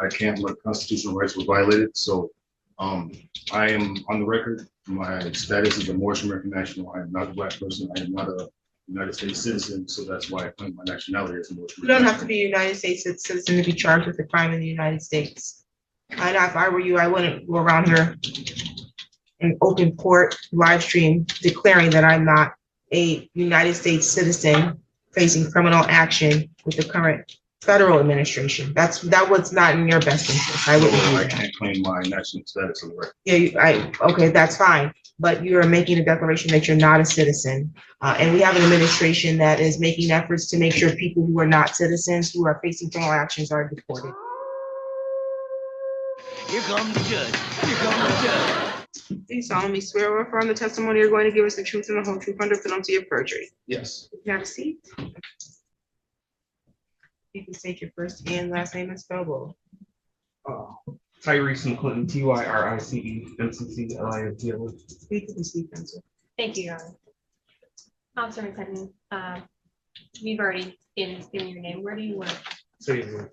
I can't let constitutional rights were violated. So I am on the record. My status is a Moorish American national. I am not a Black person. I am not a United States citizen. So that's why I claim my nationality as a Moorish. You don't have to be a United States citizen to be charged with a crime in the United States. And if I were you, I wouldn't go around here in open court live stream declaring that I'm not a United States citizen facing criminal action with the current federal administration. That was not in your best interest. I wouldn't do I that. can't claim my national status on the record. Yeah, okay, that's fine. But you're making a declaration that you're not a citizen. And we have an administration that is making efforts to make sure people who are not citizens, who are facing criminal actions, are deported. Here comes the judge. Here comes the judge. Do you solemnly swear or affirm the testimony you're going to give us the truth and the whole truth under penalty of perjury? Yes. You have a seat. You can state your first and last name and spell. Tyrese McClinton, TYRICE MCCLINTO. Speak to the speak, answer. Thank you, Your Honor. Officer McClinton, we've already given your name. Where do you work? Citizen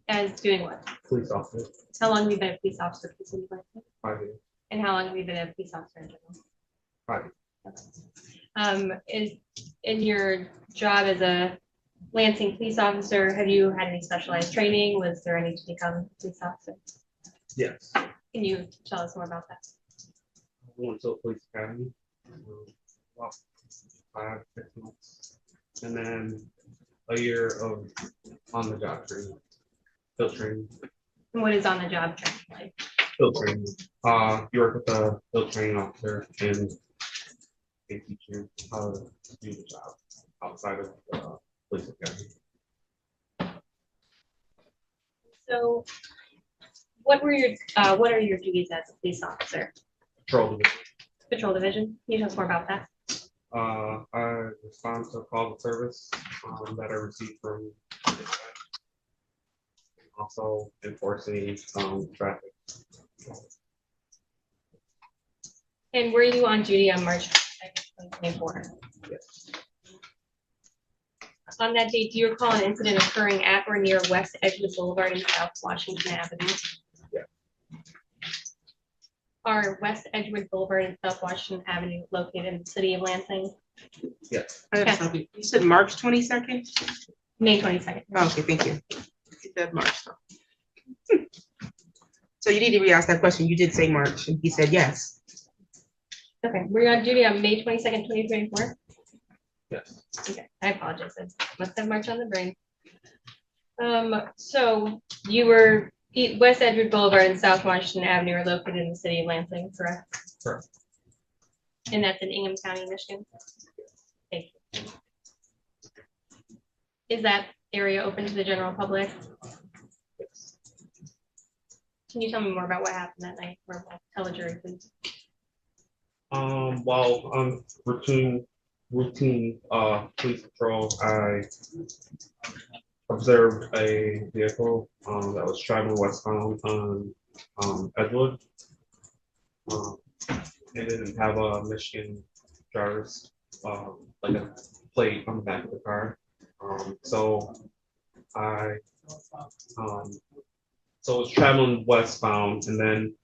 As doing what? police officer. How long have you been a police officer for the city of Lansing? 5 years. And how long have you been a police officer in general? 5 years. Okay. Is in your job as a Lansing police officer, have you had any specialized training? Was there any to become a police officer? Yes. Can you tell us more about that? I went to a police academy. About 5, 6 months. And then a year of on-the-job training. Field training. And what is on the job training like? Field training. You work with the field training officer and they teach you how to do the job outside of the police academy. So what are your duties as a police officer? Patrol division. Patrol division? Can you tell us more about that? I respond to calls of service that I receive from dispatch. Also enforcing traffic. And were you on duty on March 2nd, 2024? Yes. On that date, do you recall an incident occurring at or near West Edgewood Boulevard and South Washington Avenue? Yeah. Are West Edgewood Boulevard and South Washington Avenue located in the city of Lansing? Yes. I gotta stop you. You said March 22nd? May 22nd. Oh, okay, thank you. You said March. So you need to re-ask that question. You did say March, and he said yes. Okay, were you on duty on May 22nd, 2024? Yes. Okay, I apologize. I must have March on the brain. So you were West Edgewood Boulevard and South Washington Avenue are located in the city of Lansing, correct? Correct. And that's in Ingham County, Michigan? Thank you. Is that area open to the general public? Yes. Can you tell me more about what happened that night? Or tell a jury, please. While on routine police patrol, I observed a vehicle that was traveling westbound on Edgewood. It didn't have a Michigan driver's like a plate on the back of the car. So I was traveling westbound and then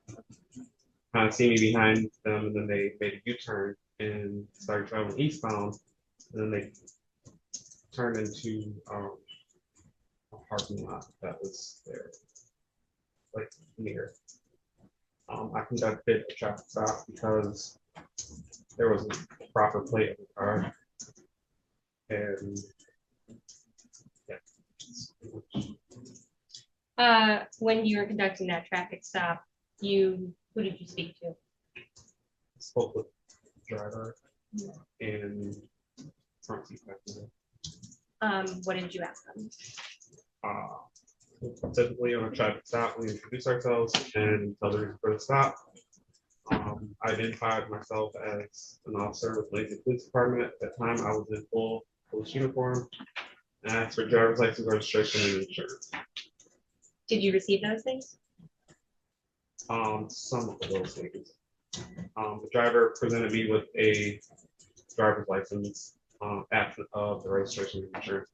kind of see me behind them, and then they made a U-turn and started traveling eastbound, and then they turned into a parking lot that was there, like near. I conducted a traffic stop because there was a proper plate of the car, and yeah. When you were conducting that traffic stop, who did you speak to? Spoke with the driver and front seat passenger. What did you ask them? Typically on a traffic stop, we introduce ourselves and tell the reason for the stop. I identified myself as an officer with Lansing Police Department. At that time, I was in full police uniform and asked for driver's license, registration, and insurance. Did you receive those things? Some of those things. The driver presented me with a driver's license, absent of the registration and insurance.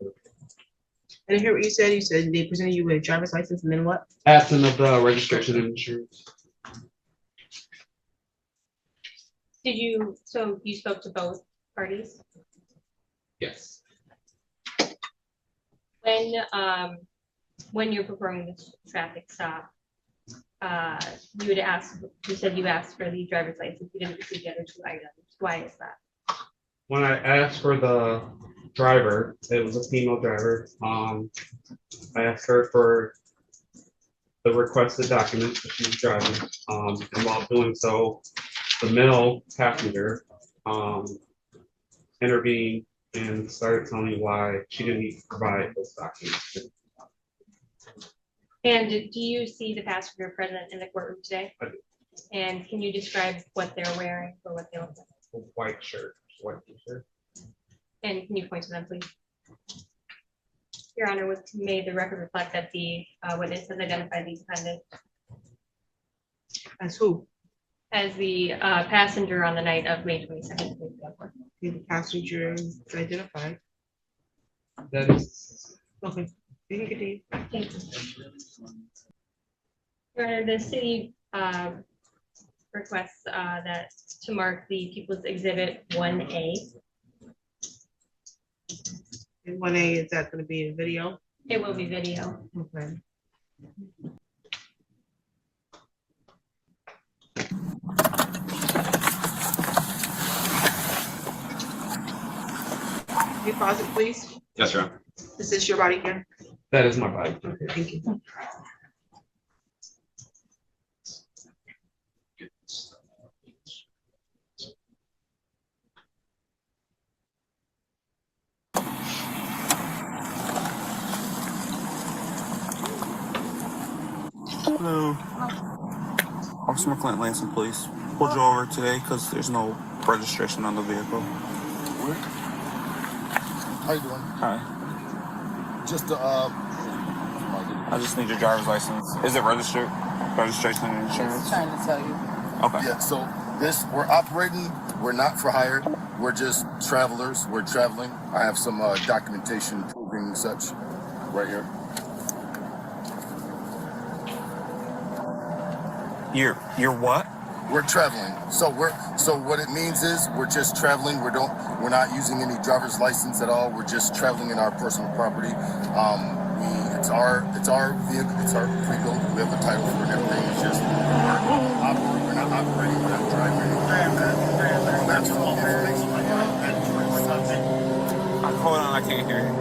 I didn't hear what you said. You said they presented you with a driver's license and then what? Absent of the registration and insurance. So you spoke to both parties? Yes. When you're performing this traffic stop, you said you asked for the driver's license, you didn't receive the other two items. Why is that? When I asked for the driver, it was a female driver. I asked her for the requested documents that she was driving. And while doing so, the male passenger intervened and started telling me why she didn't need to provide those documents. And do you see the passenger present in the courtroom today? I do. And can you describe what they're wearing or what they look like? A white shirt, white t-shirt. And can you point to them, please? Your Honor, may the record reflect that the witness has identified the defendant As who? as the passenger on the night of May 22nd. The passenger is identified. That is, Okay. You can continue. Thank you. Your Honor, the city requests that to mark the People's Exhibit 1A. And 1A, is that going to be a video? It will be video. Okay. Can you pause it, please? Yes, Your Honor. This is your body cam. that is my bike. Okay, thank you. Hello. Officer McClint, Lansing Police. Pulled you over today because there's no registration on the vehicle. How you doing? Hi. Just I just need your driver's license. Is it registered? Registration and insurance? Trying to tell you. Okay. yeah. So we're operating. We're not for hire. We're just travelers. We're traveling. I have some documentation proving such right here. You're what? We're traveling. So what it means is we're just traveling. We're not using any driver's license at all. We're just traveling in our personal property. It's our vehicle. It's our pre-built. We have a title for it and everything. It's just we're not operating. We're not driving. That's all information I have. Hold on, I can't hear you.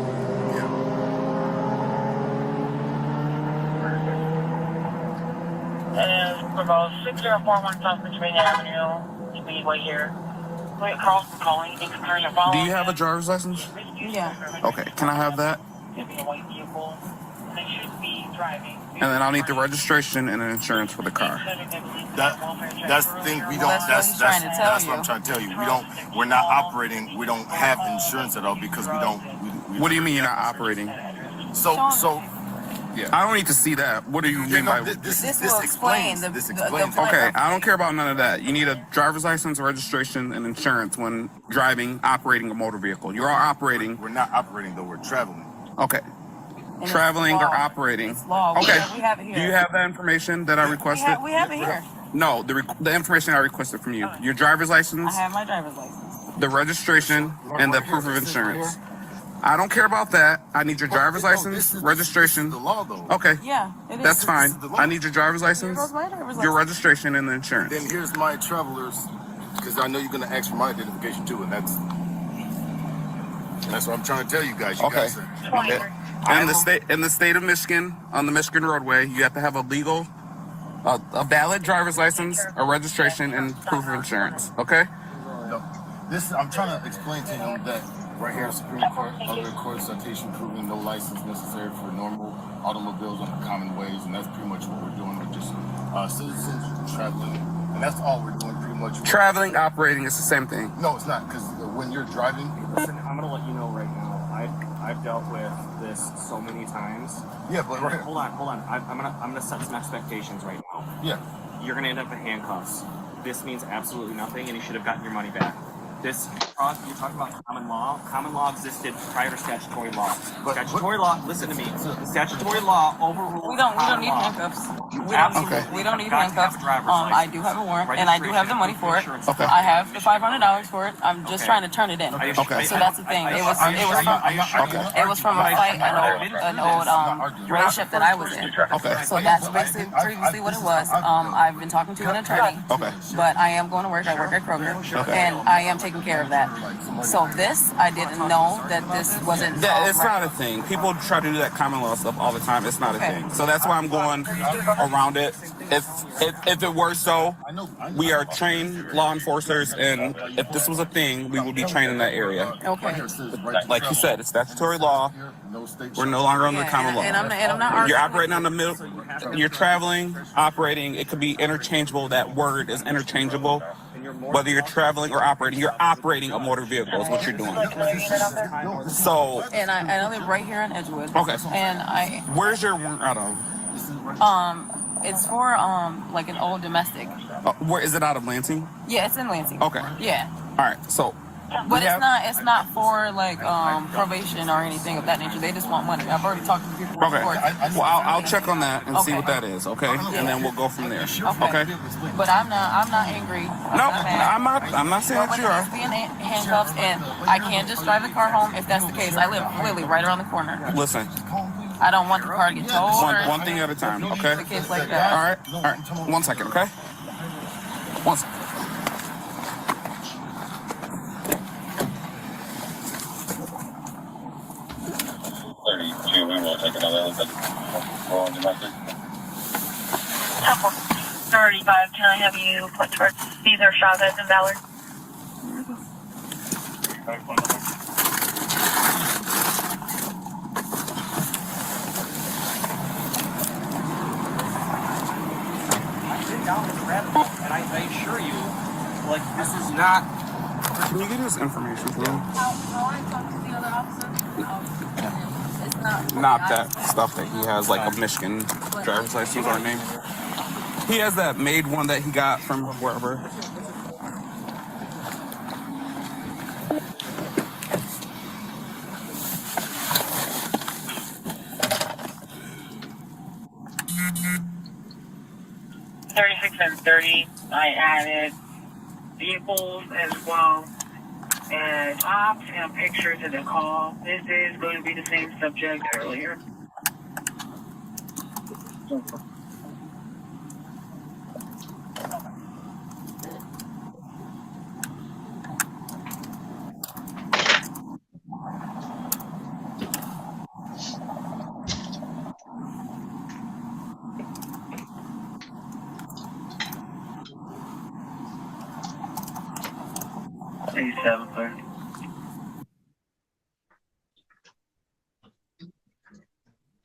Proposed 6041 South Pennsylvania Avenue, Speedway here. Wait, Carlson calling. Do you have a driver's license? Yeah. Okay, can I have that? Should be a white vehicle. They should be driving. And then I'll need the registration and the insurance for the car. That's the thing. We don't. That's what he's trying to tell That's what I'm trying to tell you. We're not operating. We don't have insurance at all because we don't. What do you mean you're not operating? Yeah. I don't need to see that. What do you mean by This will explain explains. the- This the- explains. the- Okay, I don't care about none of that. You need a driver's license, registration, and insurance when driving, operating a motor vehicle. You're all operating. We're not operating though. We're traveling. Okay. And it's Traveling or law. operating. It's law. Okay. We have it here. Do you have that information that I requested? We have it here. No, the information I requested from you. Your driver's license, I have my driver's license. the registration, and the proof of insurance. I don't care about that. I need your driver's license, registration. This is the law though. Okay, Yeah, it is. that's fine. the law. I need your driver's Here license, goes my driver's your license. registration, and the insurance. Then here's my travelers, because I know you're gonna ask for my identification too, and that's what I'm trying to tell you guys. You Okay. guys are, In the state of Michigan, on the Michigan roadway, you have to have a legal, a valid driver's license, a registration, and proof of insurance. Okay. no, I'm trying to explain to him that right here, Supreme Court, other court citation proving no license necessary for normal automobiles on the common ways, and that's pretty much what we're doing. We're just citizens traveling, and that's all we're doing pretty much. Traveling, operating, it's the same thing. No, it's not, because when you're driving, Listen, I'm gonna let you know right now. I've dealt with this so many times. yeah, but right, Hold on. I'm gonna set some expectations right now. yeah. You're gonna end up in handcuffs. This means absolutely nothing, and you should have gotten your money back. this, you're talking about common law. Common law existed prior to statutory law. Statutory law, listen to me. Statutory law overrules. We don't common need law. handcuffs. Okay. We don't need Got to have handcuffs. a driver's I do license. have a warrant and I do have the money for it. Okay. I have the $500 for it. I'm just trying to turn it in. Okay. So that's the thing. It was from a fight, an old relationship that I was in. Okay. So that's basically previously what it was. I've been talking to an attorney. Okay. But I am going to work. I work at Kroger, Okay. and I am taking care of that. So this, I didn't know that this wasn't. It's not a thing. People try to do that common law stuff all the time. It's not a thing. So that's why I'm going around it. If it were so, we are trained law enforcers, and if this was a thing, we would be trained in that area. Okay. Like you said, it's statutory law. We're no longer under the common law. And I'm not You're arguing operating on the middle. You're traveling, operating. It could be interchangeable. That word is interchangeable. Whether you're traveling or operating, you're operating a motor vehicle is what you're doing. So. And I live right here in Edgewood. Okay. And Where's your warrant out of? it's for like an old domestic. Where is it out of Lansing? Yeah, it's in Lansing. Okay. Yeah. All right. So. But it's not for like probation or anything of that nature. They just want money. I've already talked to people. Okay. Before. Well, I'll check on that and see Okay. what that is. Okay. And then we'll go from there. Okay. But I'm not angry. No, I'm not saying that you are. Being handcuffs, and I can't just drive the car home if that's the case. I live literally right around the corner. Listen. I don't want the car to get towed. One thing at a time. Okay. The case like that. All right. 1 second. Okay. 1 second. We will take another look at domestic. 35, can I have you put towards Caesar, Chavez, and Ballard? I've been down this rabbit hole, and I assure you, like, this is not. Can you get us information for them? How I talked to the other officer, it's Not that stuff that he has, like a Michigan driver's license or a name. He has that made one that he got from wherever. And 30, I added vehicles as well as ops and pictures of the call. This is going to be the same subject earlier.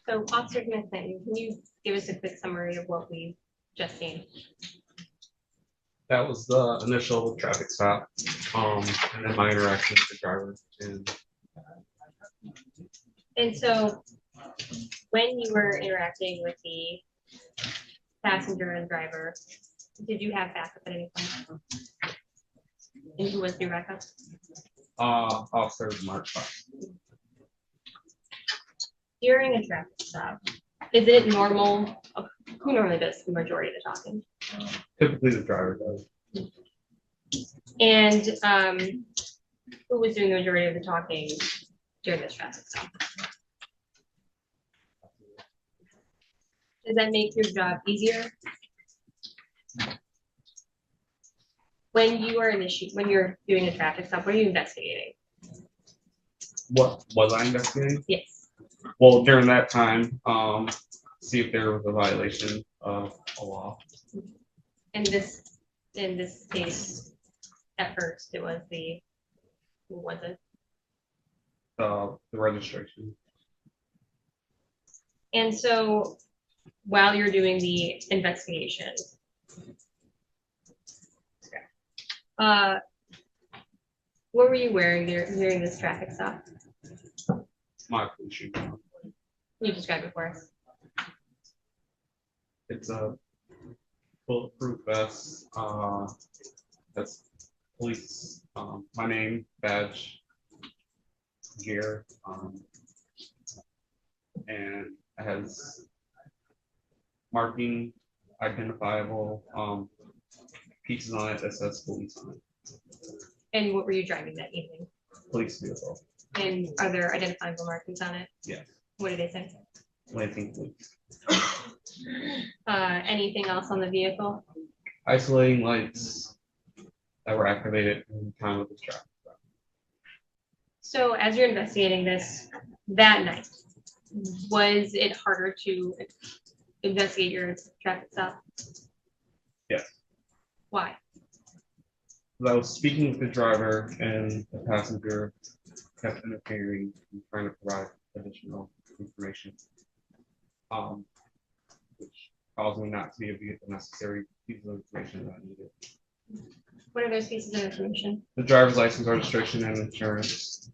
So, Officer Smith, can you give us a quick summary of what we've just seen? That was the initial traffic stop, and then my interaction with the driver. And so, when you were interacting with the passenger and driver, did you have backup at any point? And who was your backup? Officer Mark. During a traffic stop, is it normal? Who normally does the majority of the talking? Typically, the driver does. And who was doing the majority of the talking during this traffic stop? Does that make your job easier? When you are when you're doing a traffic stop, what are you investigating? What was I investigating? Yes. Well, during that time, see if there was a violation of a law. In this case, at first, it was who was it? The registration. And so, while you're doing the investigation, what were you wearing during this traffic stop? My police uniform. Can you describe it for us? It's a bulletproof vest. That's police, my name, badge, gear, and it has marking, identifiable pieces on it that says police on it. And what were you driving that evening? Police vehicle. And are there identifiable markings on it? Yes. What do they say? Lansing police. Anything else on the vehicle? Isolating lights that were activated in the time of this traffic stop. So as you're investigating this that night, was it harder to investigate your traffic stop? Yes. Why? I was speaking with the driver and the passenger kept interfering and trying to provide additional information, which caused me not to be able to get the necessary pieces of information that I needed. What are those pieces of information? The driver's license, registration, and insurance.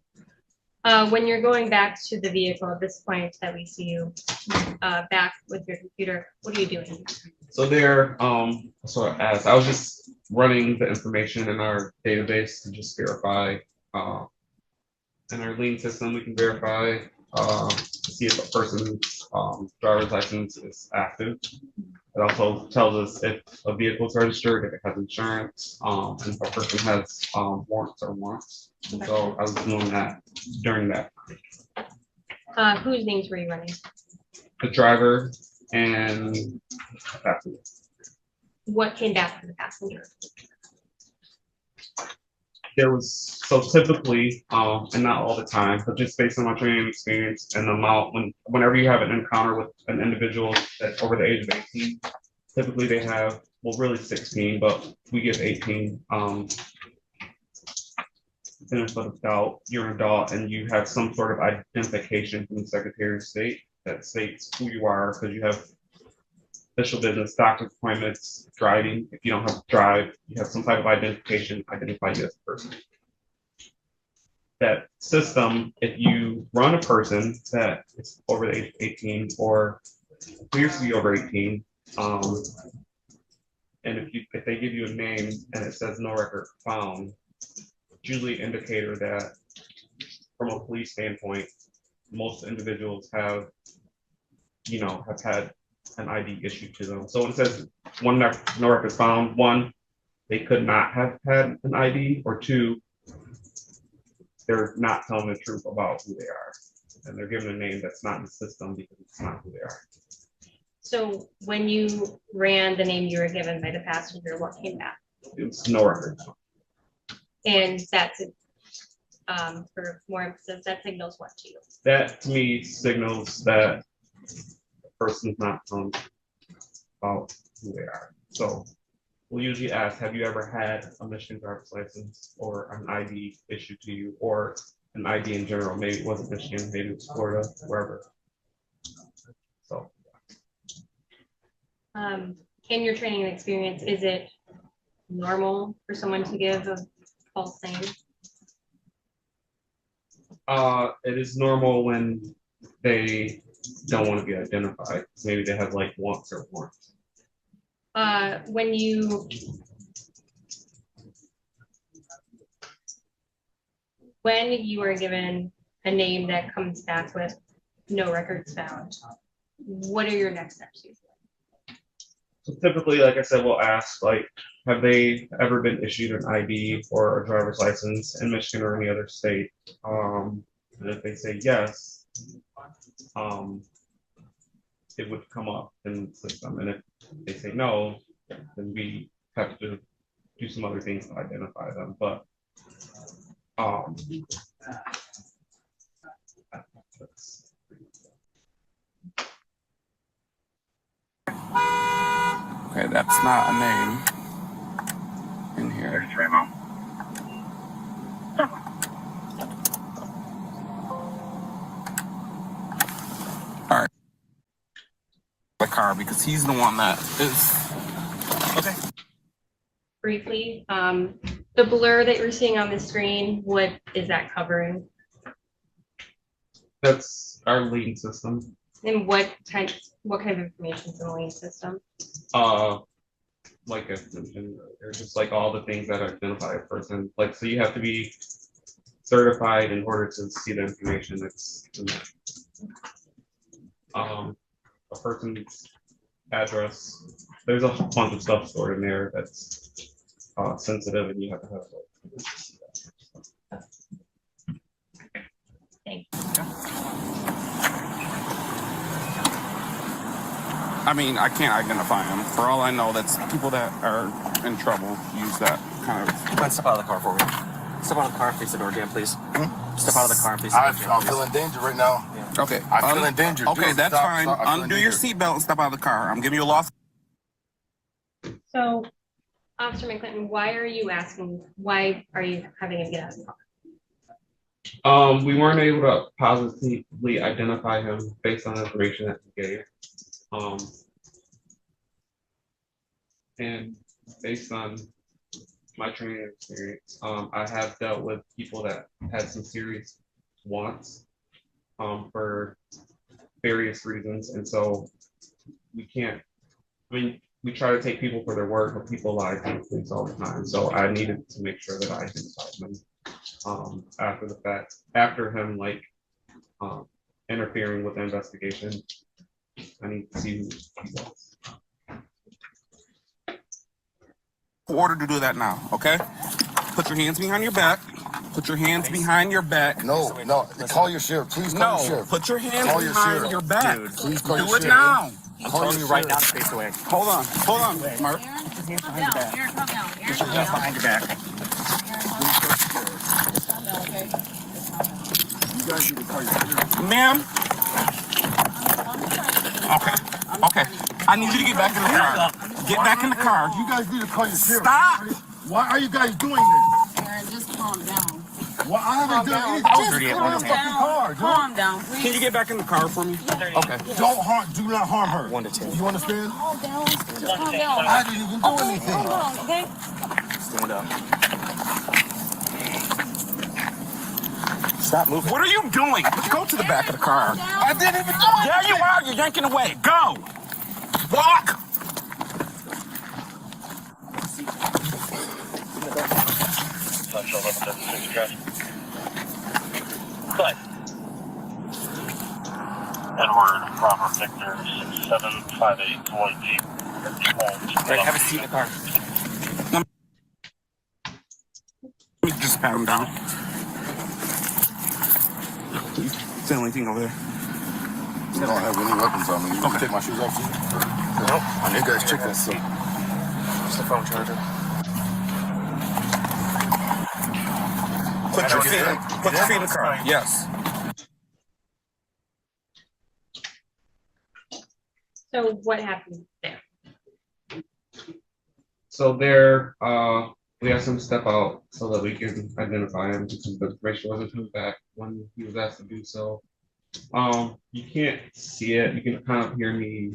When you're going back to the vehicle at this point that we see you back with your computer, what are you doing? So there, so as I was just running the information in our database to just verify, in our lien system, we can verify, see if a person's driver's license is active. It also tells us if a vehicle is registered, if it has insurance, and if a person has warrants or wants. And so I was doing that during that. Whose names were you running? The driver and the passenger. What came back from the passenger? There was, so typically, and not all the time, but just based on my training experience and the amount, whenever you have an encounter with an individual that's over the age of 18, typically they have, well, really 16, but we give 18. There's a doubt, you're an adult and you have some sort of identification from the Secretary of State that states who you are, because you have official business, doctor's appointments, driving. If you don't have to drive, you have some type of identification, identify you as a person. That system, if you run a person that is over the age of 18 or appears to be over 18, and if they give you a name and it says no record found, it's usually an indicator that from a police standpoint, most individuals have, have had an ID issued to them. So when it says one, no records found, one, they could not have had an ID, or two, they're not telling the truth about who they are. And they're given a name that's not in the system because it's not who they are. So when you ran the name you were given by the passenger, what came back? It was no record. And that's for more emphasis, that signals what to you? That to me signals that the person's not telling about who they are. So we'll usually ask, have you ever had a Michigan driver's license or an ID issued to you, or an ID in general? Maybe it wasn't Michigan, maybe it was Florida, wherever. So. In your training and experience, is it normal for someone to give a false name? It is normal when they don't want to be identified. Maybe they have like wants or warrants. When you are given a name that comes back with no records found, what are your next steps usually? So typically, like I said, we'll ask, like, have they ever been issued an ID or a driver's license in Michigan or any other state? And if they say yes, it would come up in the system. And if they say no, then we have to do some other things to identify them. But Okay, that's not a name in here. All right. The car, because he's the one that is. Okay. Briefly, the blur that you're seeing on the screen, what is that covering? That's our lien system. And what kind of information is in the lien system? like I mentioned, they're just like all the things that identify a person. Like, so you have to be certified in order to see the information that's in that. A person's address. There's a bunch of stuff stored in there that's sensitive, and you have to have it. Thanks. I mean, I can't identify them. For all I know, that's people that are in trouble use that kind of. Come on, step out of the car for me. Step out of the car and face the door again, please. Step out of the car and face the door again, I please. feel in danger right now. Yeah. Okay. I feel in danger. Okay, Dude, that's stop, fine. stop. I feel in Undo your danger. seatbelt and step out of the car. I'm giving you a loss. So, Officer McClinton, why are you having him get out of the car? We weren't able to positively identify him based on the information that he gave. And based on my training experience, I have dealt with people that had some serious wants for various reasons. And so we can't, I mean, we try to take people for their word, but people lie to the police all the time. So I needed to make sure that I identified them after the fact, after him like interfering with the investigation. I need to see who he was. Order to do that now, okay? Put your hands behind your back. Put your hands behind your back. No, call your sheriff. Please call your sheriff. Put your hands Call your behind sheriff. your back. Dude, please call do your it sheriff. now. I'm telling you right now to face away. Hold on, Mark. Put your hands behind your back. Put your hands behind your back. You guys need to call your sheriff. Ma'am. Okay. I need you to get back in the car. Get back in the car. You guys need to call your sheriff. Stop. Why are you guys doing this? Aaron, just calm down. Well, I haven't done anything. I was just in the fucking car, dude. Calm down, please. Can you get back in the car for me? Okay. Do not harm her. 1 to 10. You understand? Calm down. Just calm down. I didn't even do anything. Calm down, okay? Stand up. Stop moving. What are you doing? Go to the back of the car. I didn't even. Yeah, you are. You're yanking away. Go. Walk. But Edward Robert Victor 6758 Floyd Jeep. Greg, have a seat in the car. Let me just pat him down. It's the only thing over there. I don't have any weapons on me. You can take my shoes off, too? Nope. You guys check that stuff. Just the phone charger. Put your feet in the car. Yes. So what happened there? So there, we asked him to step out so that we can identify him because the information wasn't coming back when he was asked to do so. You can't see it. You can kind of hear me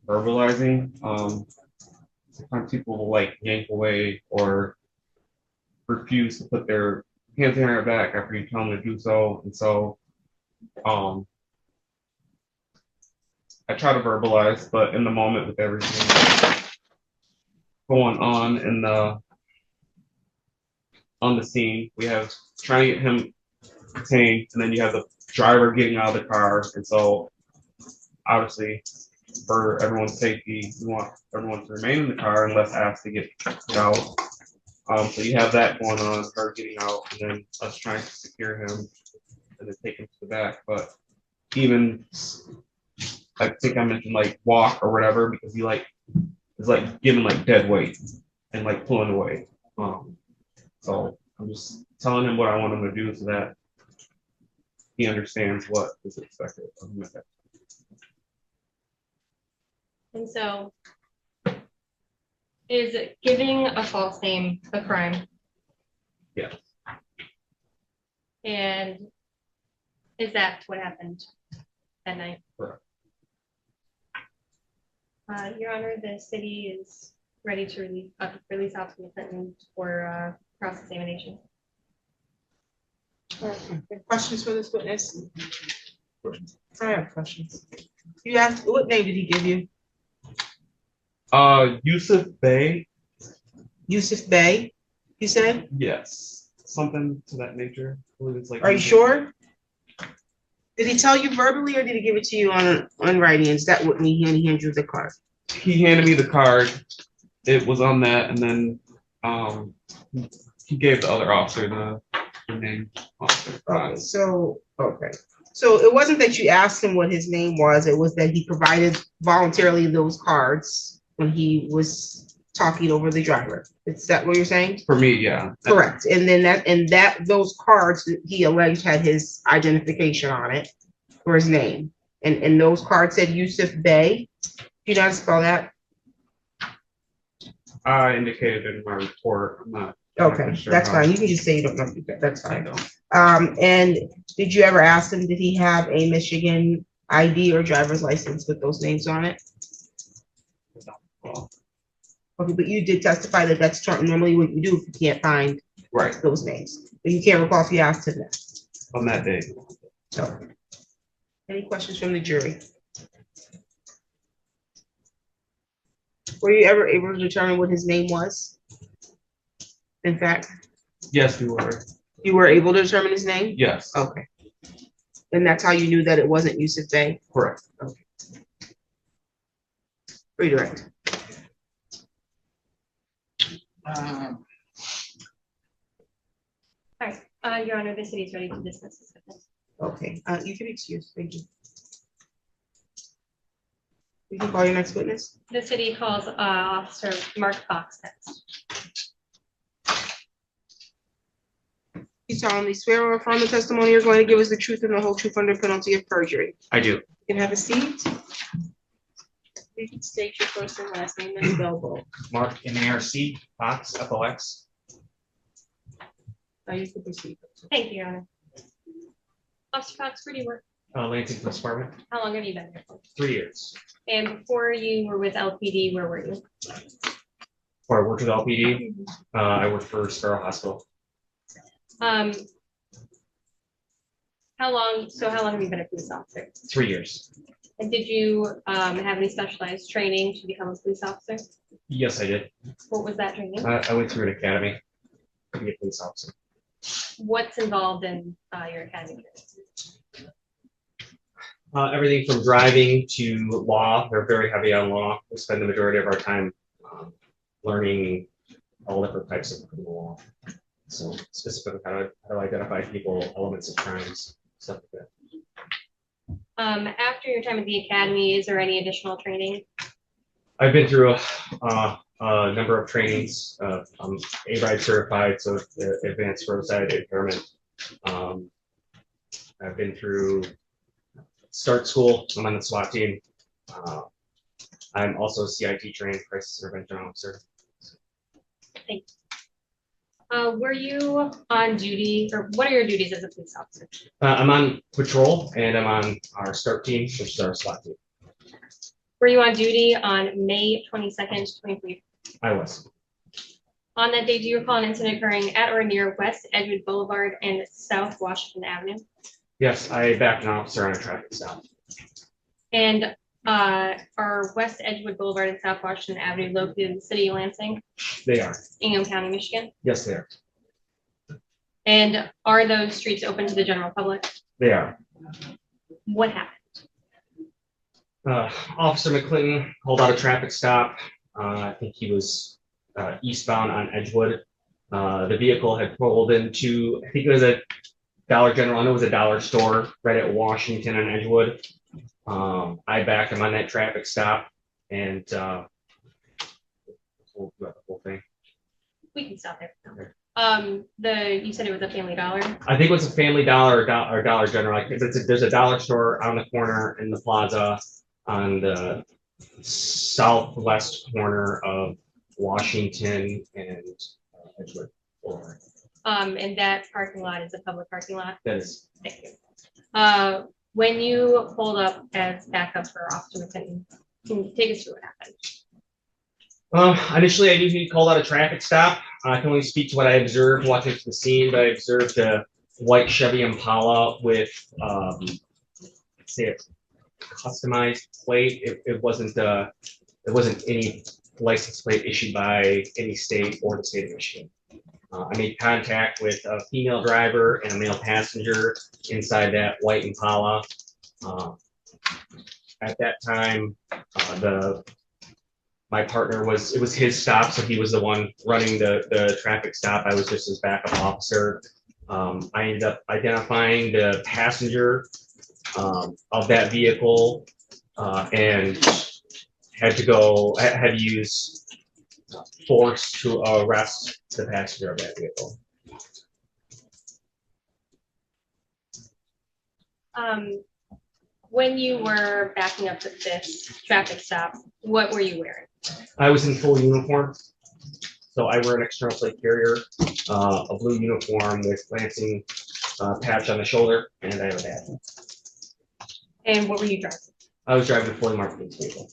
verbalizing. Sometimes people will like yank away or refuse to put their hands behind their back after you tell them to do so. And so, I try to verbalize, but in the moment with everything going on in on the scene, we have trying to get him detained, and then you have the driver getting out of the car. And so obviously for everyone's safety, we want everyone to remain in the car unless asked to get out. So you have that going on, her getting out, and then us trying to secure him and then take him to the back. But even I think I mentioned like walk or whatever, because he like is like giving like dead weight and like pulling away. So I'm just telling him what I want him to do so that he understands what is expected of him. And so, is giving a false name a crime? Yes. And is that what happened that night? Correct. Your Honor, the city is ready to release Officer McClinton for cross-examination. Questions for this witness? I have questions. You asked, what name did he give you? Yusuf Bey. Yusuf Bey, you said? Yes, something to that nature. I believe it's like. Are you sure? Did he tell you verbally or did he give it to you on writing? Is that what he handed you the card? He handed me the card. It was on that, and then he gave the other officer the name. Okay, so it wasn't that you asked him what his name was, it was that he provided voluntarily those cards when he was talking over the driver. Is that what you're saying? For me, yeah. Correct. And then those cards he alleged had his identification on it for his name. And those cards said Yusuf Bey. Do you know how to spell that? I indicated in my report. I'm not. Okay, sure that's how. fine. You can just say you don't know. That's fine. And did you ever ask him, did he have a Michigan ID or driver's license with those names on it? Okay, but you did testify that that's normally what you do if you can't find Right. those names. But you can't recall if you asked him that. On that day. So, any questions from the jury? Were you ever able to determine what his name was? In fact, Yes, we were. you were able to determine his name? Yes. Okay. And that's how you knew that it wasn't Yusuf Bey? Correct. Okay. Redirect. Your Honor, the city is ready to dismiss this witness. Okay, you can excuse, thank you. You can call your next witness. The city calls Officer Mark Fox next. You solemnly swear or affirm the testimony you're going to give us the truth and the whole truth under penalty of perjury. I do. You can have a seat. You can state your first and last name and spell both. Mark M-A-R-C, Fox, F-O-X. You can proceed. Thank you, Your Honor. Officer Fox, where do you work? Lansing Police Department, How long have you been there for? 3 years. And before you were with LPD, where were you? Before I worked with LPD, I worked for Sparrow Hospital. How long have you been a police officer? 3 years. And did you have any specialized training to become a police officer? Yes, I did. What was that training? I went through an academy to be a police officer. What's involved in your academy? Everything from driving to law. They're very heavy on law. We spend the majority of our time learning all different types of criminal law. So specifically how to identify people, elements of crimes, stuff like that. After your time at the academy, is there any additional training? I've been through a number of trainings. I'm A-RIDE certified, so advanced roadside impairment. I've been through START school. I'm on the SWAT team. I'm also CIT trained, crisis intervention officer. Thank you. Were you on duty, or what are your duties as a police officer? I'm on patrol, and I'm on our START team, which is our SWAT team. Were you on duty on May 22nd, 2023? I was. On that day, do you recall an incident occurring at or near West Edgewood Boulevard and South Washington Avenue? Yes, I backed an officer on a traffic stop. And are West Edgewood Boulevard and South Washington Avenue located in the city of Lansing, They are. Ingham County, Michigan? Yes, they are. And are those streets open to the general public? They are. What happened? Officer McClinton called out a traffic stop. I think he was eastbound on Edgewood. The vehicle had pulled into, I think it was a Dollar General. I know it was a dollar store right at Washington and Edgewood. I backed him on that traffic stop and the whole thing. We can stop there. You said it was a Family Dollar? I think it was a Family Dollar or Dollar General. Like there's a dollar store on the corner in the plaza on the southwest corner of Washington and Edgewood. And that parking lot is a public parking lot? That is. Thank you. When you pulled up as backup for Officer McClinton, can you take us through what happened? Initially, I knew he called out a traffic stop. I can only speak to what I observed watching from the scene, but I observed a white Chevy Impala with, say, a customized plate. It wasn't any license plate issued by any state or the state of Michigan. I made contact with a female driver and a male passenger inside that white Impala. At that time, my partner it was his stop, so he was the one running the traffic stop. I was just his backup officer. I ended up identifying the passenger of that vehicle and had to use force to arrest the passenger of that vehicle. When you were backing up at this traffic stop, what were you wearing? I was in full uniform. So I wear an external plate carrier, a blue uniform with Lansing patch on the shoulder, and I have a badge. And what were you driving? I was driving a fully marked police vehicle.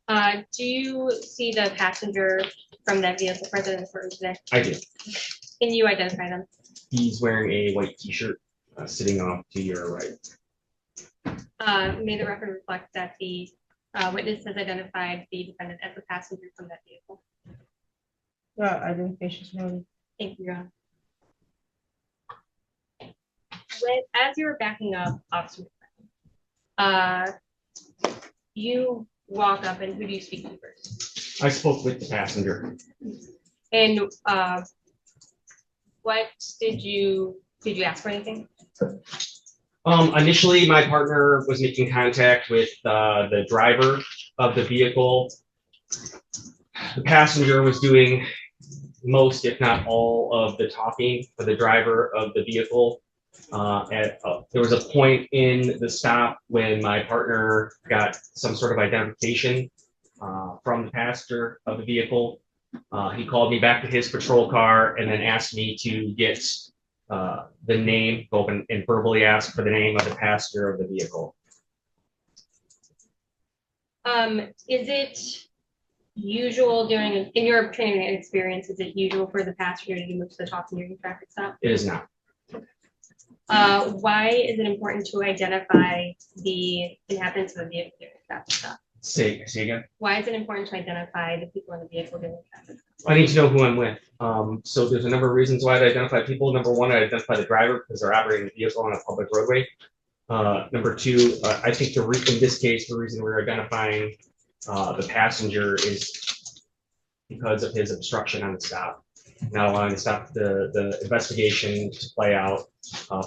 Do you see the passenger from that vehicle present in the courtroom today? I do. Can you identify them? He's wearing a white t-shirt, sitting off to your right. May the record reflect that the witness has identified the defendant as the passenger from that vehicle. Identification is noted. Thank you, Your Honor. As you were backing up, Officer, you walk up, and who do you speak to first? I spoke with the passenger. And what did you ask for anything? Initially, my partner was making contact with the driver of the vehicle. The passenger was doing most, if not all, of the talking for the driver of the vehicle. There was a point in the stop when my partner got some sort of identification from the passenger of the vehicle. He called me back to his patrol car and then asked me to get the name, go up and verbally ask for the name of the passenger of the vehicle. Is it usual in your training and experience, is it usual for the passenger to do most of the talking during a traffic stop? It is not. Why is it important to identify the inhabitants of the vehicle during a traffic stop? Say again? Why is it important to identify the people in the vehicle during a traffic stop? I need to know who I'm with. So there's a number of reasons why I identify people. Number one, I identify the driver because they're operating the vehicle on a public roadway. Number two, I think in this case, the reason we're identifying the passenger is because of his obstruction on the stop, not allowing the investigation to play out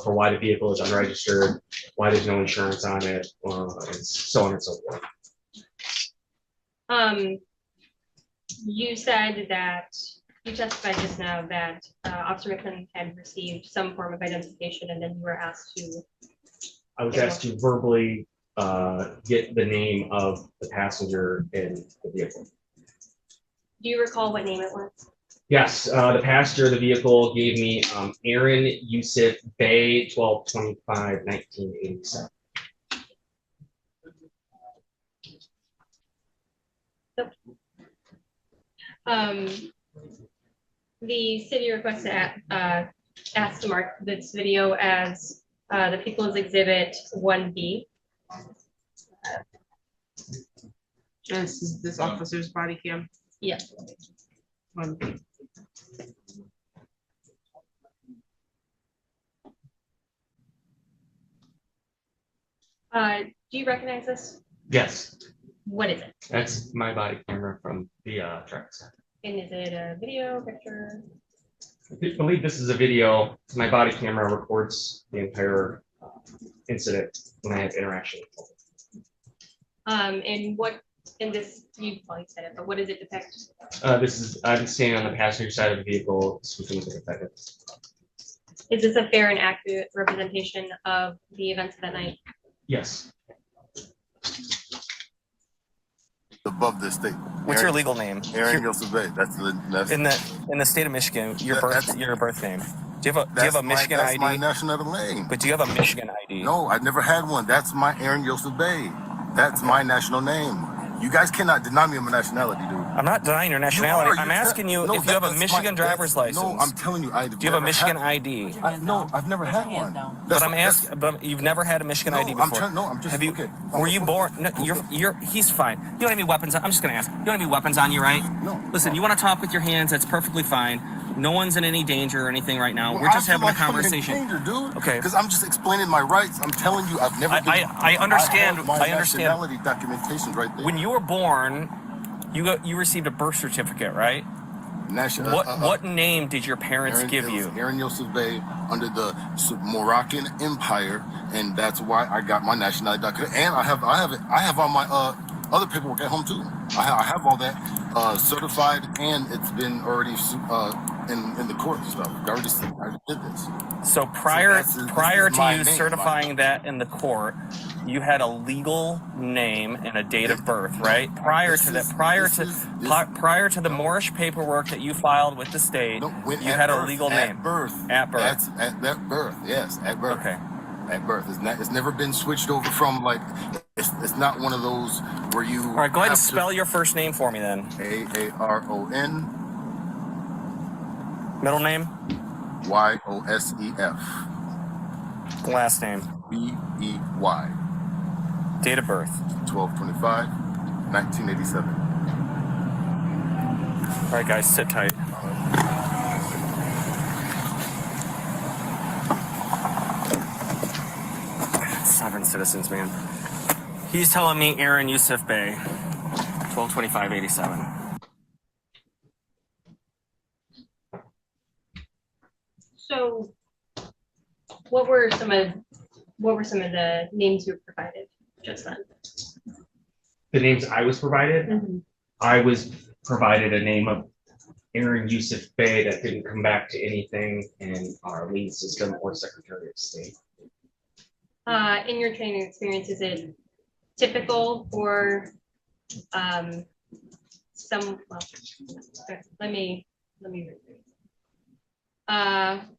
for why the vehicle is unregistered, why there's no insurance on it, and so on and so forth. You said that you testified just now that Officer McClellan had received some form of identification, and then you were asked to. I was asked to verbally get the name of the passenger in the vehicle. Do you recall what name it was? Yes, the passenger of the vehicle gave me Aaron Yusuf Bey, 12/25/1987. The city requests asked to mark this video as the People's Exhibit 1B. This is this officer's body cam. Yeah. 1B. Do you recognize this? Yes. What is it? That's my body camera from the traffic stop. And is it a video, picture? I believe this is a video. My body camera records the entire incident when I have interaction with people. And what in this, you probably said it, but what does it depict? I'm standing on the passenger side of the vehicle speaking with the defendant. Is this a fair and accurate representation of the events of that night? Yes. Above this state. What's your legal name? Aaron Yosef Bey. That's in the state of Michigan. Your birth name. Do you have a Michigan ID? That's my national name. But do you have a Michigan ID? No, I never had one. That's my Aaron Yosef Bey. That's my national name. You guys cannot deny me of my nationality, dude. I'm not denying your nationality. I'm asking you if you have a Michigan driver's license. No, I'm telling you, Do you have a Michigan ID? No, I've never had one. But I'm asking. But you've never had a Michigan ID before. I'm just. Have you? Okay. Were you born? No, you're. He's fine. You don't have any weapons. I'm just gonna ask. You don't have any weapons on you, right? No. Listen, you want to talk with your hands? That's perfectly fine. No one's in any danger or anything right now. Well, We're just I feel having a like I'm in conversation. danger, dude. Okay. Because I'm just explaining my rights. I'm telling you, I've never. I understand. I have my I understand. nationality documentation right there. When you were born, you received a birth certificate, right? What name did your parents give you? Aaron Yosef Bey under the Moroccan Empire, and that's why I got my nationality document. And I have all my other paperwork at home too. I have all that certified, and it's been already in the court and stuff. I already did this. So prior to you name, certifying that in the court, you had a legal name and a date of birth, right? Prior to the Moorish paperwork that you filed with the state, you had a legal name. At birth. At birth. At that birth. Yes, at birth. Okay. At birth. It's never been switched over from like. It's not one of those where you. All right, go ahead and spell your first name for me then. Aaron. Middle name? Yosef. Last name? Bey. Date of birth? 12/25/1987. All right, guys, sit tight. Sovereign citizens, man. He's telling me Aaron Yusuf Bey, 12/25/87. So, what were some of the names you were provided just then? The names I was provided, I was provided a name of Aaron Yusuf Bey that didn't come back to anything in our lien system or Secretary of State. In your training experience, is it typical for let me rephrase.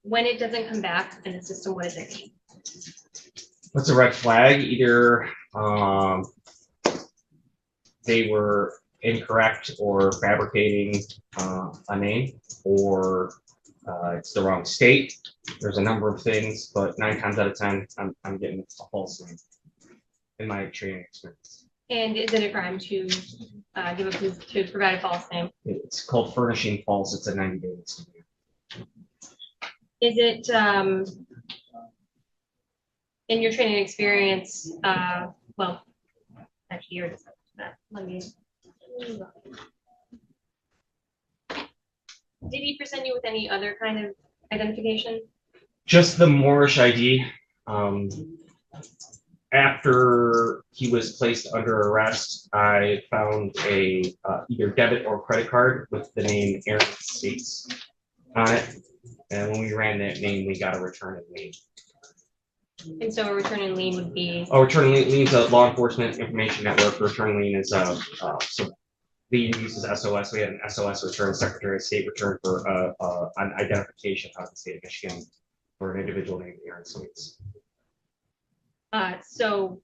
When it doesn't come back in the system, what does it mean? What's a red flag? Either they were incorrect or fabricating a name, or it's the wrong state. There's a number of things, but 9 times out of 10, I'm getting a false name in my training experience. And is it a crime to provide a false name? It's called furnishing false. It's a 90-day misdemeanor. Is it in your training experience? Well, actually, you're just that. Let me. Did he present you with any other kind of identification? Just the Moorish ID. After he was placed under arrest, I found a either debit or credit card with the name Aaron Scates on it. And when we ran that name, we got a return in lien. And so a return in lien would be? A return in lien is a law enforcement information network. Return in lien is so lien uses SOS. We had an SOS return, Secretary of State return for an identification out of the state of Michigan for an individual named Aaron Scates. So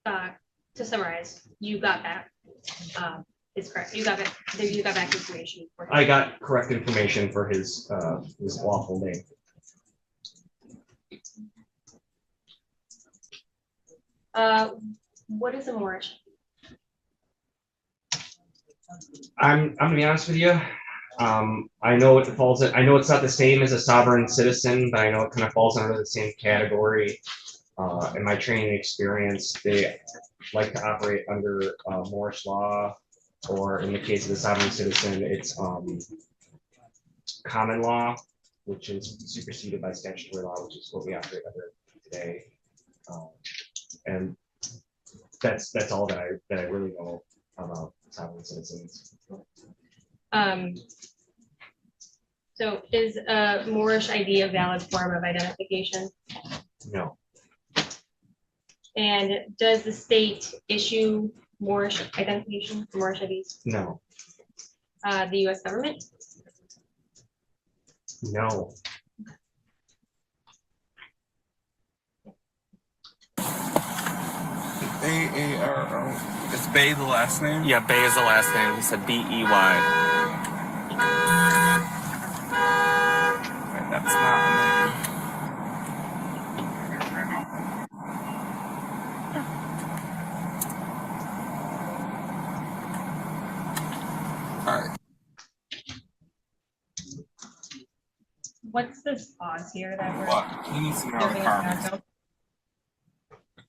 to summarize, you got back. It's correct. You got back information. I got correct information for his lawful name. What is a Moorish? I'm gonna be honest with you. I know it falls in. I know it's not the same as a sovereign citizen, but I know it kind of falls under the same category. In my training experience, they like to operate under Moorish law. Or in the case of the sovereign citizen, it's common law, which is superseded by statutory law, which is what we operate under today. And that's all that I really know about sovereign citizens. So is a Moorish ID a valid form of identification? No. And does the state issue Moorish identification for Moorish IDs? No. The U.S. government? No. AARO. It's Bey the last name? Yeah, Bey is the last name. He said B-E-Y. That's not a name. All right. What's this pause here that we're? What? He needs to get out of the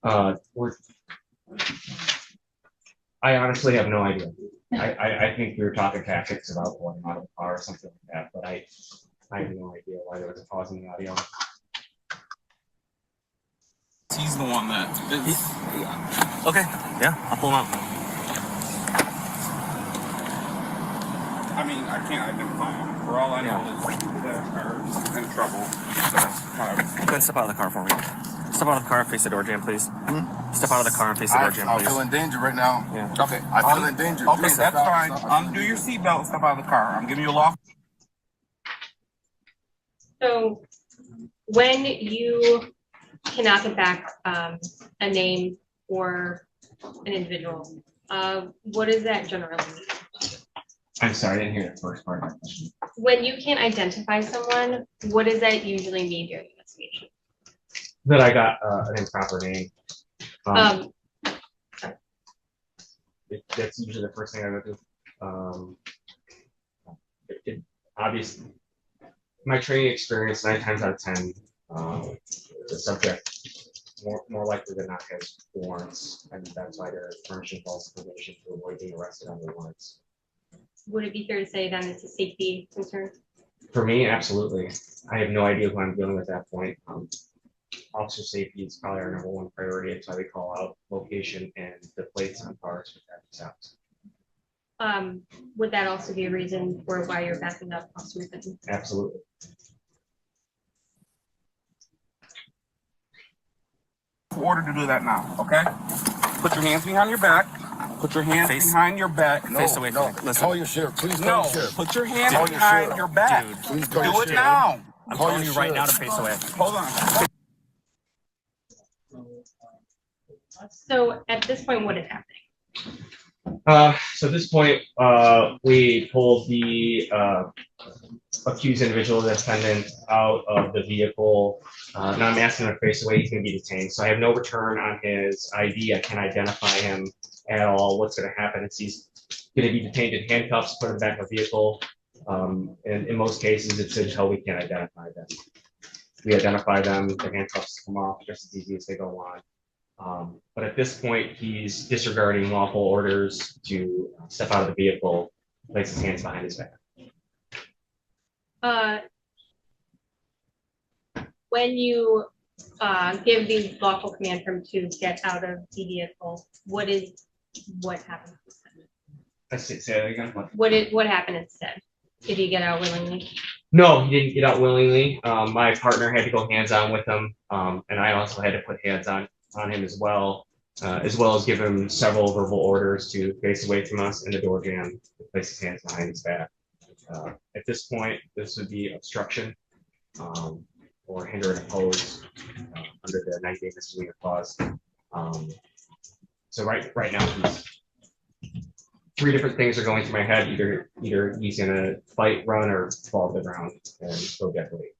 car. I honestly have no idea. I think we were talking tactics about pulling him out of the car or something like that, but I have no idea why there was a pause in the audio. He's the one that is. Okay, yeah, I'll pull him out. I mean, I can't identify him. For all I know, is that car's in trouble. So, Go ahead and step out of the car for me. Step out of the car and face the door jam, please. Step out of the car and face the door jam, I please. feel in danger right now. Yeah. Okay, I feel in danger. Okay, Please that's step out. fine. Undo your seatbelt, step out of the car. I'm giving you a law. So when you cannot get back a name or an individual, what does that generally mean? I'm sorry, I didn't hear the first part of my question. When you can't identify someone, what does that usually mean during the investigation? That I got an improper name. That's usually the first thing I go to. Obviously, my training experience, 9 times out of 10, the subject more likely than not has warrants, and that's why they're furnishing false information to avoid being arrested on their warrants. Would it be fair to say then it's a safety concern? For me, absolutely. I have no idea who I'm dealing with at that point. Officer safety is probably our #1 priority. That's why we call out location and the plates on cars for traffic stops. Would that also be a reason for why you're backing up Officer Griffin? Absolutely. Order to do that now, okay? Put your hands behind your back. Put your hands behind your back. Face away from me. Listen. Call your sheriff. Please call No, your sheriff. put your hands Call your behind sheriff. your back. Dude, Please call Do your it sheriff. now. I'm Call telling your you right now to sheriff. face away. Hold on. So at this point, what is happening? So at this point, we pulled the accused individual defendant out of the vehicle. Now I'm asking him to face away. He's going to be detained. So I have no return on his ID. I can't identify him at all. What's going to happen is he's going to be detained in handcuffs, put in the back of the vehicle. And in most cases, it's until we can identify them. We identify them, the handcuffs come off just as easy as they go on. But at this point, he's disregarding lawful orders to step out of the vehicle, place his hands behind his back. When you give the lawful command for him to get out of the vehicle, what happened? I say that again. What happened instead? Did he get out willingly? No, he didn't get out willingly. My partner had to go hands-on with him, and I also had to put hands on him as well as give him several verbal orders to face away from us in the door jam, to place his hands behind his back. At this point, this would be obstruction or hinder and oppose under the 90-day misdemeanor clause. So right now, 3 different things are going through my head. Either he's gonna fight, run, or fall to the ground and go deadly.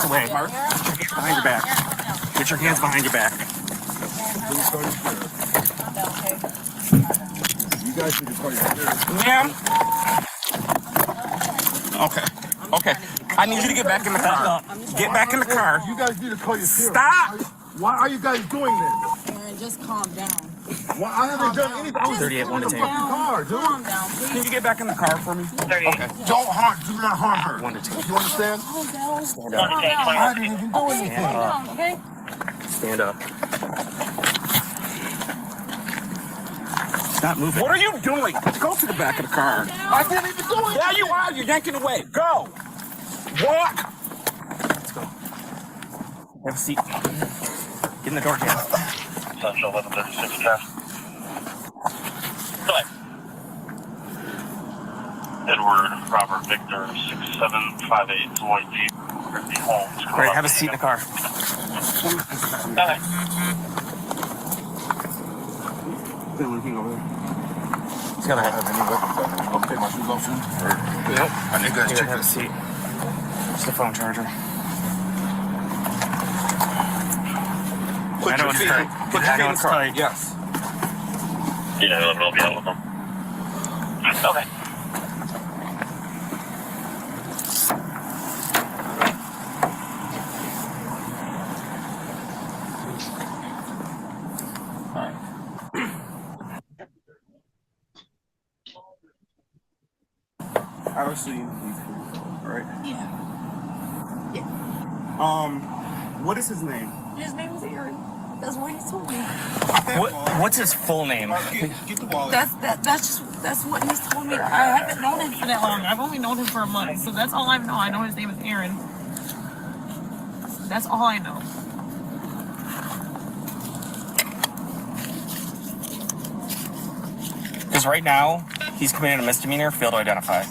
Away. Behind your back. Get your hands behind your back. You guys need to call your sheriff. Ma'am. Okay. I need you to get back in the car. Get back in the car. You guys need to call your sheriff. Stop. Why are you guys doing this? Aaron, just calm down. Why I haven't done anything. I was 38, one to in the take. fucking car, dude. Calm down, please. Can you get back in the car for me? Okay. Do not harm her. 1 to 2. You understand? Calm down. Stand Calm up. down. I didn't even do anything. Calm down, okay? Stand up. Stop moving. What are you doing? Go to the back of the car. I didn't even do it. Yeah, you are. You're yanking away. Go. Walk. Let's go. Have a seat. Get in the door, jam. Central 1136 traffic. Go ahead. Edward Robert Victor 6758 Lloyd Jeep. Holmes. All right, have a seat in the car. Okay. He's got a Have any weapons on me? Okay, my shoes off soon. Nope. I need guys Here, check have a this. seat. It's the phone charger. Put your feet in the car. Yes. Yeah, I'll be out with them. Okay. Obviously, all right. Yeah. Yeah. What is his name? His name is Aaron. That's what he told me. What's his full name? Get the wallet. That's what he's told me. I haven't known him for that long. I've only known him for a month, so that's all I know. I know his name is Aaron. That's all I know. Because right now, he's committed a misdemeanor, failed to identify.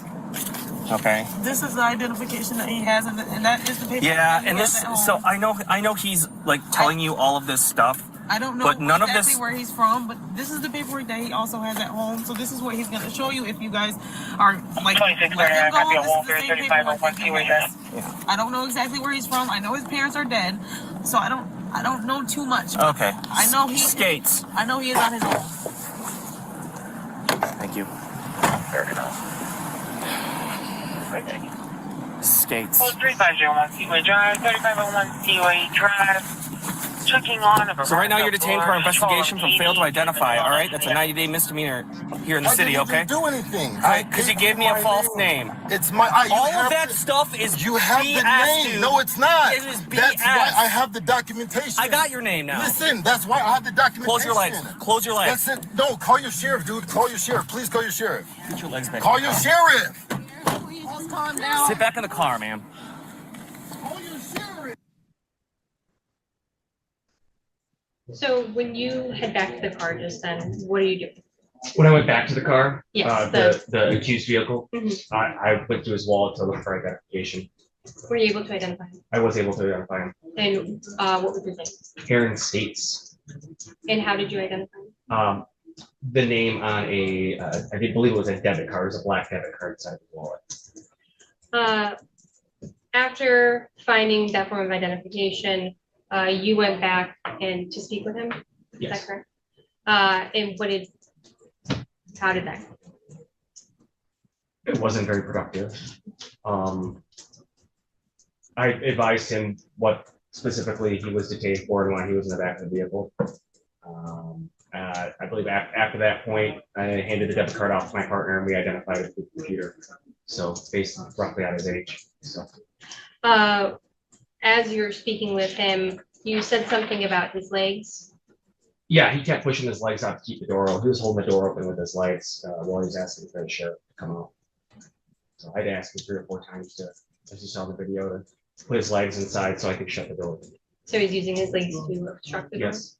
Okay. This is the identification that he has, and that is the paper. Yeah, and this. So I know he's like telling you all of this stuff. I don't know but none exactly of this, where he's from, but this is the paperwork that he also has at home. So this is what he's going to show you if you guys are like. 26 let him go. copy of This is the Walter, same 3501 paperwork that he has. Yeah. I don't know exactly where he's from. I know his parents are dead, so I don't know too much. Okay. I know he skates. I know he is on his own. Thank you. Fair enough. Skates. Oh, 3501 Seaway Drive, 3501 Seaway Drive. Checking on. So right now you're detained for investigation from failed to identify. All right, that's a 90-day misdemeanor here in the city. Okay. I didn't do anything. All right, because you gave me a false name. It's my. All of that stuff is You have the BS, name. dude. No, it's not. It is BS. That's why I have the documentation. I got your name now. Listen, that's why I have the documentation. Close your legs. Close your legs. That's it. No, call your sheriff, dude. Call your sheriff. Please call your sheriff. Get your legs back. Call your sheriff. Just calm down. Sit back in the car, ma'am. Call your sheriff. So when you head back to the car just then, what are you doing? When I went back to the car, Yes, the accused vehicle, Mhm. I went through his wallet to look for identification. Were you able to identify him? I was able to identify him. And what was his name? Aaron States. And how did you identify him? The name on I believe it was a debit card. It was a black debit card inside the wallet. After finding that form of identification, you went back and to speak with him? Is Yes. that correct? And how did that go? It wasn't very productive. I advised him what specifically he was detained for and why he was in the back of the vehicle. I believe after that point, I handed the debit card off to my partner and we identified it with the computer. So it's based roughly on his age. So. As you're speaking with him, you said something about his legs. Yeah, he kept pushing his legs out to keep the door open. He was holding the door open with his legs while he was asking for the sheriff to come out. So I'd ask him 3 or 4 times to, as you saw in the video, to put his legs inside so I could shut the door. So he's using his legs to obstruct the door? Yes.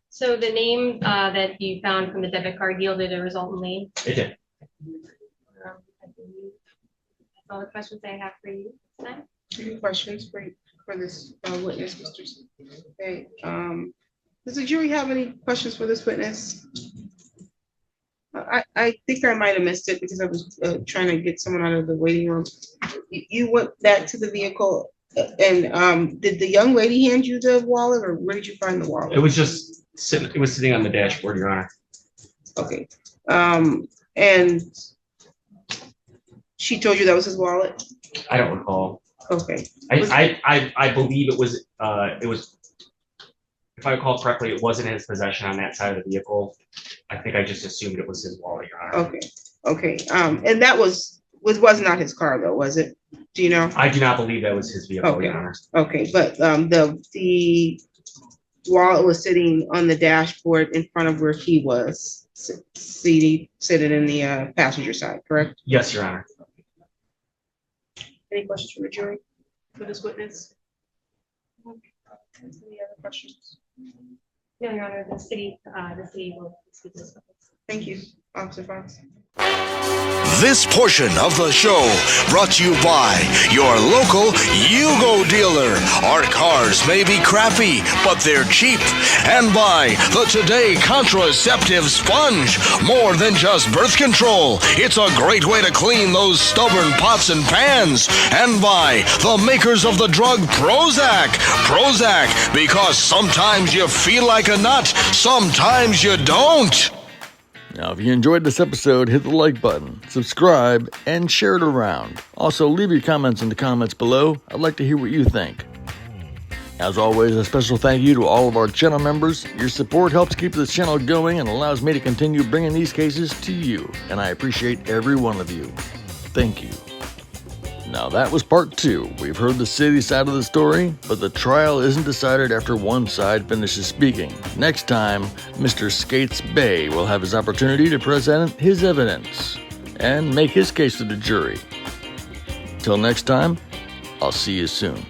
So the name that you found from the debit card yielded a resultant name? It did. I believe that's all the questions I have for you this time. Any questions for this witness, Mr. Bey? Does the jury have any questions for this witness? I think I might have missed it because I was trying to get someone out of the waiting room. You went back to the vehicle and did the young lady hand you the wallet or where did you find the wallet? It was just sitting. It was sitting on the dashboard, Your Honor. Okay. And she told you that was his wallet? I don't recall. Okay. I believe it was. If I recall correctly, it wasn't in his possession on that side of the vehicle. I think I just assumed it was his wallet, Your Honor. Okay. Okay. And that was not his car though, was it? Do you know? I do not believe that was his vehicle, Okay. Your Honor. Okay, but the wallet was sitting on the dashboard in front of where he was sitting in the passenger side, correct? Yes, Your Honor. Any questions from the jury for this witness? Any other questions? No, Your Honor, the city will speak to this witness. Thank you, Officer Fox. This portion of the show brought to you by your local Yugo dealer. Our cars may be crappy, but they're cheap. And by the Today Contraceptive Sponge. More than just birth control. It's a great way to clean those stubborn pots and pans. And by the makers of the drug Prozac. Prozac, because sometimes you feel like a nut, sometimes you don't. Now, if you enjoyed this episode, hit the like button, subscribe, and share it around. Also, leave your comments in the comments below. I'd like to hear what you think. As always, a special thank you to all of our channel members. Your support helps keep this channel going and allows me to continue bringing these cases to you, and I appreciate every one of you. Thank you. Now, that was part 2. We've heard the city side of the story, but the trial isn't decided after one side finishes speaking. Next time, Mr. Scates Bey will have his opportunity to present his evidence and make his case to the jury. Till next time, I'll see you soon.